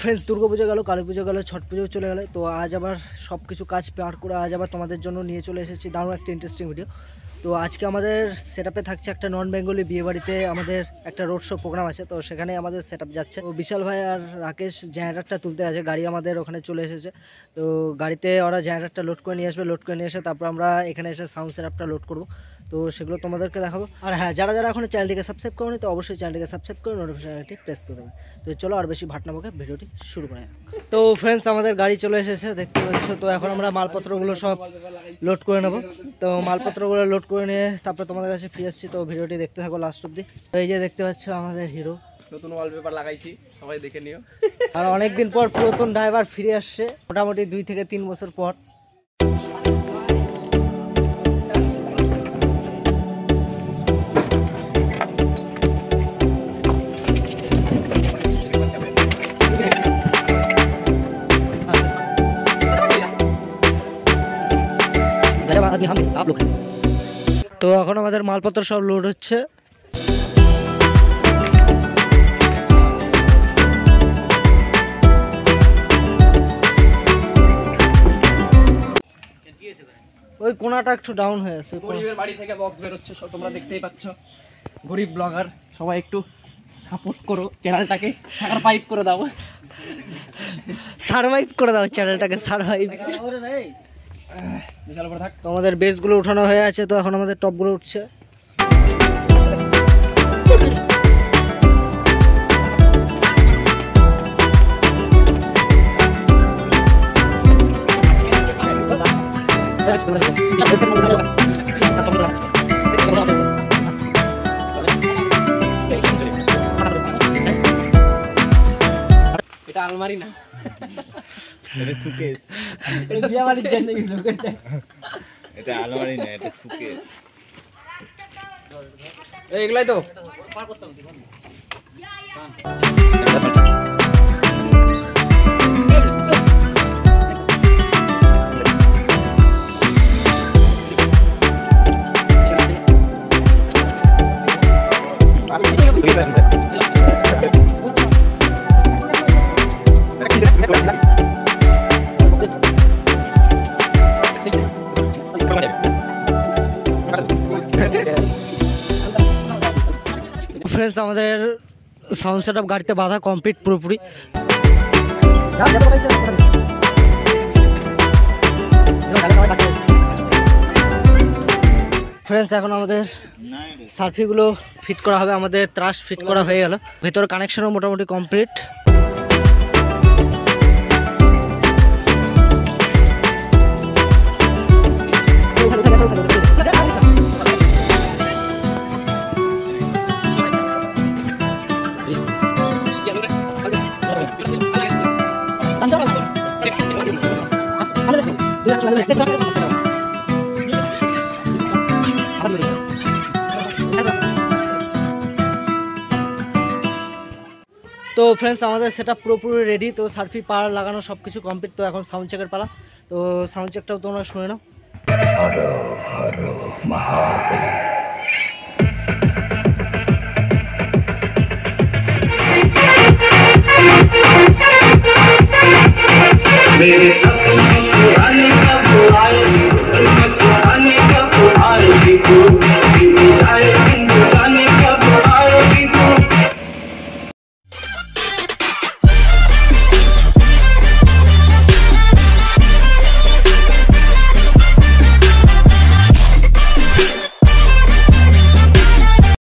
Friends Durga Puja গেল, কালী পুজো গেল, ছট পুজো চলে গেল। তো আজ আবার সব কিছু কাজ পার করে আজ আবার তোমাদের জন্য নিয়ে চলে এসেছি দারুণ একটা ইন্টারেস্টিং ভিডিও। তো আজকে আমাদের সেটআপে থাকছে একটা নন বেঙ্গলি বিয়ে বাড়িতে আমাদের একটা রোড শো প্রোগ্রাম আছে। তো সেখানে আমাদের সেটআপ যাচ্ছে। তো বিশাল ভাই আর রাকেশ জেনারেটরটা তুলতে আছে, গাড়ি আমাদের ওখানে চলে এসেছে। তো গাড়িতে ওরা জেনারেটরটা লোড করে নিয়ে আসবে, লোড করে নিয়ে এসে তারপর আমরা এখানে এসে সাউন্ড সেটআপটা লোড করবো। তো সেগুলো তোমাদেরকে দেখাবো। আর হ্যাঁ, যারা যারা এখন চ্যানেলটিকে সাবস্ক্রাইব করোনি তো অবশ্যই চ্যানেলটিকে সাবস্ক্রাইব করে নোটিফিকেশনটি প্রেস করে দেবে। তো চলো আর বেশি ভাটনা বকে ভিডিওটি শুরু করা যাক। তো ফ্রেন্ডস আমাদের গাড়ি চলে এসেছে, দেখতে পাচ্ছ। তো এখন আমরা মালপত্রগুলো সব লোড করে নেবো। তো মালপত্রগুলো লোড করে নিয়ে তারপর তোমাদের কাছে ফিরে আসছি। তো ভিডিওটি দেখতে থাকো লাস্ট অব্দি। তো এই যে দেখতে পাচ্ছ আমাদের হিরো, নতুন ওয়ালপেপার লাগাইছি, সবাই দেখে নিও। আর অনেকদিন পর পুরাতন ড্রাইভার ফিরে আসছে, মোটামুটি 2 থেকে 3 বছর পর। তো এখন আমাদের মালপত্র সব লোড হচ্ছে। ওই কোনাটা একটু ডাউন হয়ে আছে। গরিবের বাড়ি থেকে বক্স বের হচ্ছে, তোমরা দেখতেই পাচ্ছ। গরিব ব্লগার সবাই একটু সাপোর্ট করো চ্যানেলটাকে, সারভাইভ করে দাও, সারভাইভ করে দাও চ্যানেলটাকে, সারভাইভ। বিশাল করে থাক। তো আমাদের বেসগুলো উঠানো হয়ে আছে, তো এখন আমাদের টপগুলো উঠছে। এটা আলমারি না, এটা সুকেস। এটা বিয়াবাড়ির জন্য কিছু করতে। এটা আলমারি না, এটা সুকেস। এইগুলাই তো ফ্রেন্ডস আমাদের সাউন্ড সেটআপ গাড়িতে বাঁধা কমপ্লিট পুরোপুরি। ফ্রেন্ডস এখন আমাদের সার্ফিগুলো ফিট করা হবে, আমাদের ত্রাস ফিট করা হয়ে গেল, ভেতর কানেকশনও মোটামুটি কমপ্লিট। তো ফ্রেন্ডস আমাদের সেটা পুরোপুরি রেডি। তো সার্ফি পার লাগানো সব কিছু কমপ্লিট। তো এখন সাউন্ড চেকের পালা। তো সাউন্ড চেকটাও তোমরা শুনে নাও। হর হর মহাদেব।